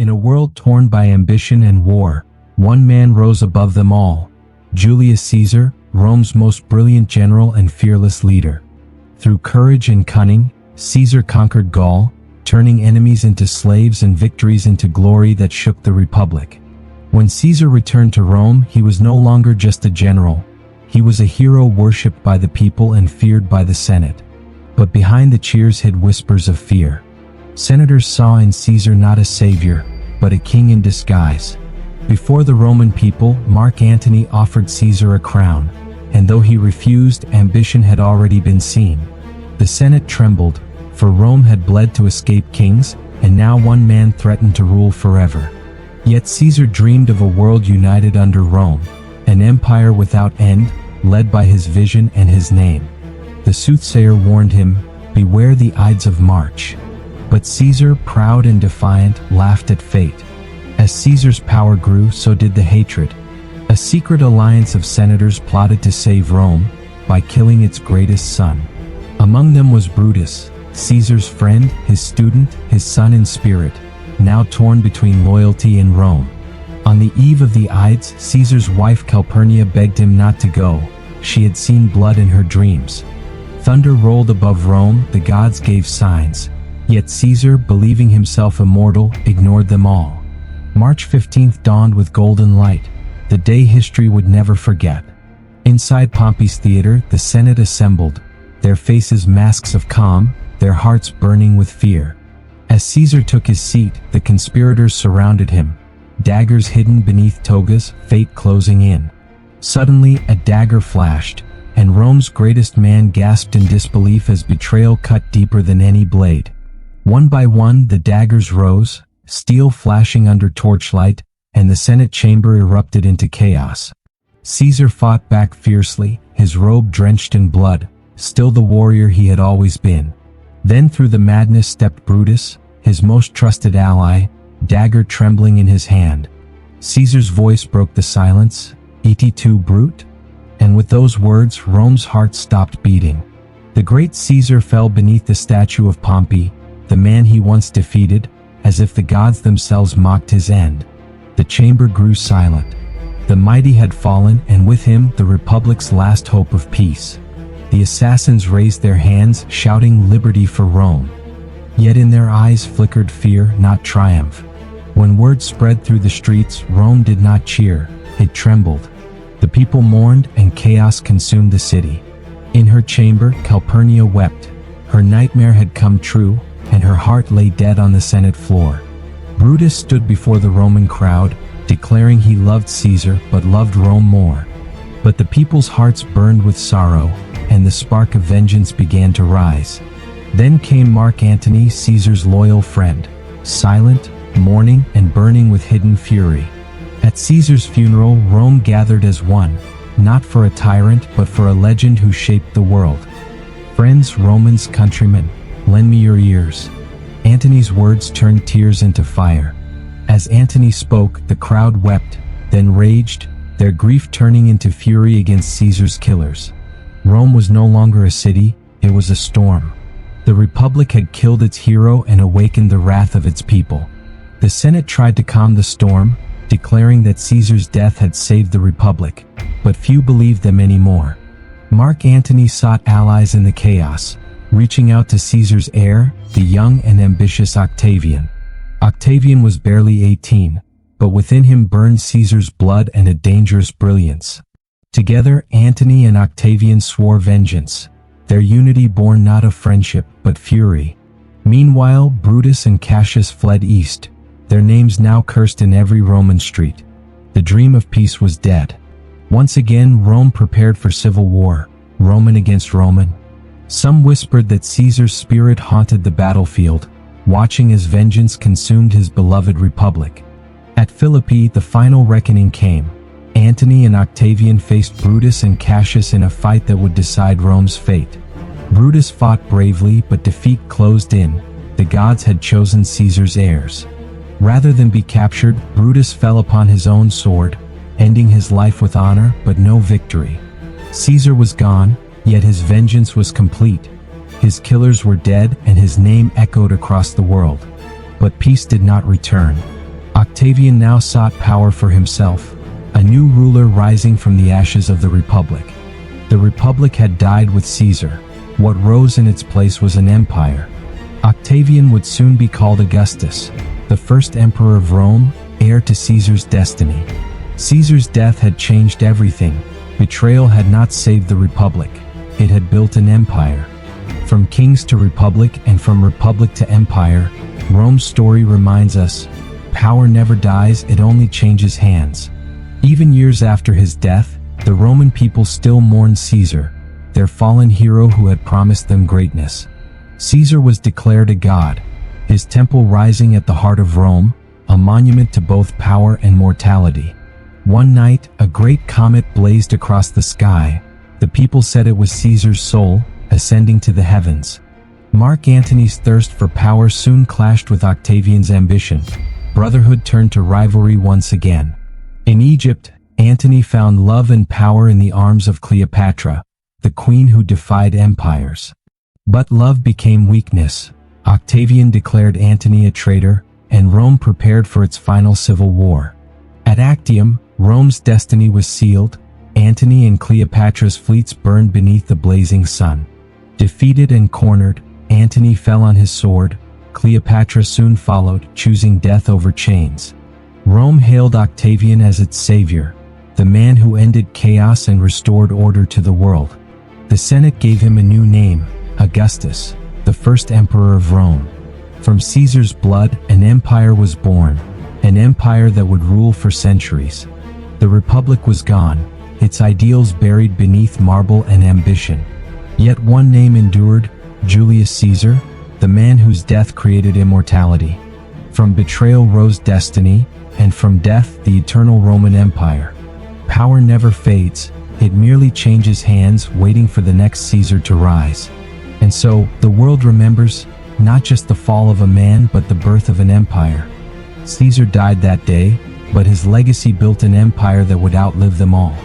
In a world torn by ambition and war, one man rose above them all: Julius Caesar, Rome's most brilliant general and fearless leader. Through courage and cunning, Caesar conquered Gaul, turning enemies into slaves and victories into glory that shook the Republic. When Caesar returned to Rome, he was no longer just a general. He was a hero worshipped by the people and feared by the Senate. But behind the cheers hid whispers of fear. Senators saw in Caesar not a savior, but a king in disguise. Before the Roman people, Mark Antony offered Caesar a crown, and though he refused, ambition had already been seen. The Senate trembled, for Rome had bled to escape kings, and now one man threatened to rule forever. Yet Caesar dreamed of a world united under Rome, an empire without end, led by his vision and his name. The soothsayer warned him, "Beware the Ides of March." But Caesar, proud and defiant, laughed at fate. As Caesar's power grew, so did the hatred. A secret alliance of senators plotted to save Rome by killing its greatest son. Among them was Brutus, Caesar's friend, his student, his son in spirit, now torn between loyalty and Rome. On the eve of the Ides, Caesar's wife Calpurnia begged him not to go. She had seen blood in her dreams. Thunder rolled above Rome, the gods gave signs. Yet Caesar, believing himself immortal, ignored them all. March 15th dawned with golden light, the day history would never forget. Inside Pompey's theater, the Senate assembled, their faces masks of calm, their hearts burning with fear. As Caesar took his seat, the conspirators surrounded him, daggers hidden beneath togas, fate closing in. Suddenly, a dagger flashed, and Rome's greatest man gasped in disbelief as betrayal cut deeper than any blade. One by one, the daggers rose, steel flashing under torchlight, and the Senate chamber erupted into chaos. Caesar fought back fiercely, his robe drenched in blood, still the warrior he had always been. Then through the madness stepped Brutus, his most trusted ally, dagger trembling in his hand. Caesar's voice broke the silence, "Et tu, Brute?" And with those words, Rome's heart stopped beating. The great Caesar fell beneath the statue of Pompey, the man he once defeated, as if the gods themselves mocked his end. The chamber grew silent. The mighty had fallen, and with him, the Republic's last hope of peace. The assassins raised their hands, shouting liberty for Rome. Yet in their eyes flickered fear, not triumph. When word spread through the streets, Rome did not cheer, it trembled. The people mourned, and chaos consumed the city. In her chamber, Calpurnia wept. Her nightmare had come true, and her heart lay dead on the Senate floor. Brutus stood before the Roman crowd, declaring he loved Caesar but loved Rome more. But the people's hearts burned with sorrow, and the spark of vengeance began to rise. Then came Mark Antony, Caesar's loyal friend, silent, mourning, and burning with hidden fury. At Caesar's funeral, Rome gathered as one, not for a tyrant but for a legend who shaped the world. "Friends, Romans, countrymen, lend me your ears." Antony's words turned tears into fire. As Antony spoke, the crowd wept, then raged, their grief turning into fury against Caesar's killers. Rome was no longer a city, it was a storm. The Republic had killed its hero and awakened the wrath of its people. The Senate tried to calm the storm, declaring that Caesar's death had saved the Republic, but few believed them anymore. Mark Antony sought allies in the chaos, reaching out to Caesar's heir, the young and ambitious Octavian. Octavian was barely 18, but within him burned Caesar's blood and a dangerous brilliance. Together, Antony and Octavian swore vengeance, their unity born not of friendship but fury. Meanwhile, Brutus and Cassius fled east, their names now cursed in every Roman street. The dream of peace was dead. Once again, Rome prepared for civil war, Roman against Roman. Some whispered that Caesar's spirit haunted the battlefield, watching as vengeance consumed his beloved Republic. At Philippi, the final reckoning came. Antony and Octavian faced Brutus and Cassius in a fight that would decide Rome's fate. Brutus fought bravely, but defeat closed in. The gods had chosen Caesar's heirs. Rather than be captured, Brutus fell upon his own sword, ending his life with honor but no victory. Caesar was gone, yet his vengeance was complete. His killers were dead, and his name echoed across the world. But peace did not return. Octavian now sought power for himself, a new ruler rising from the ashes of the Republic. The Republic had died with Caesar. What rose in its place was an empire. Octavian would soon be called Augustus, the first emperor of Rome, heir to Caesar's destiny. Caesar's death had changed everything. Betrayal had not saved the Republic. It had built an empire. From kings to republic and from republic to empire, Rome's story reminds us, power never dies, it only changes hands. Even years after his death, the Roman people still mourned Caesar, their fallen hero who had promised them greatness. Caesar was declared a god, his temple rising at the heart of Rome, a monument to both power and mortality. One night, a great comet blazed across the sky. The people said it was Caesar's soul, ascending to the heavens. Mark Antony's thirst for power soon clashed with Octavian's ambition. Brotherhood turned to rivalry once again. In Egypt, Antony found love and power in the arms of Cleopatra, the queen who defied empires. But love became weakness. Octavian declared Antony a traitor, and Rome prepared for its final civil war. At Actium, Rome's destiny was sealed. Antony and Cleopatra's fleets burned beneath the blazing sun. Defeated and cornered, Antony fell on his sword. Cleopatra soon followed, choosing death over chains. Rome hailed Octavian as its savior, the man who ended chaos and restored order to the world. The Senate gave him a new name, Augustus, the first emperor of Rome. From Caesar's blood, an empire was born, an empire that would rule for centuries. The Republic was gone, its ideals buried beneath marble and ambition. Yet one name endured, Julius Caesar, the man whose death created immortality. From betrayal rose destiny, and from death the eternal Roman Empire. Power never fades, it merely changes hands, waiting for the next Caesar to rise. And so, the world remembers, not just the fall of a man but the birth of an empire. Caesar died that day, but his legacy built an empire that would outlive them all.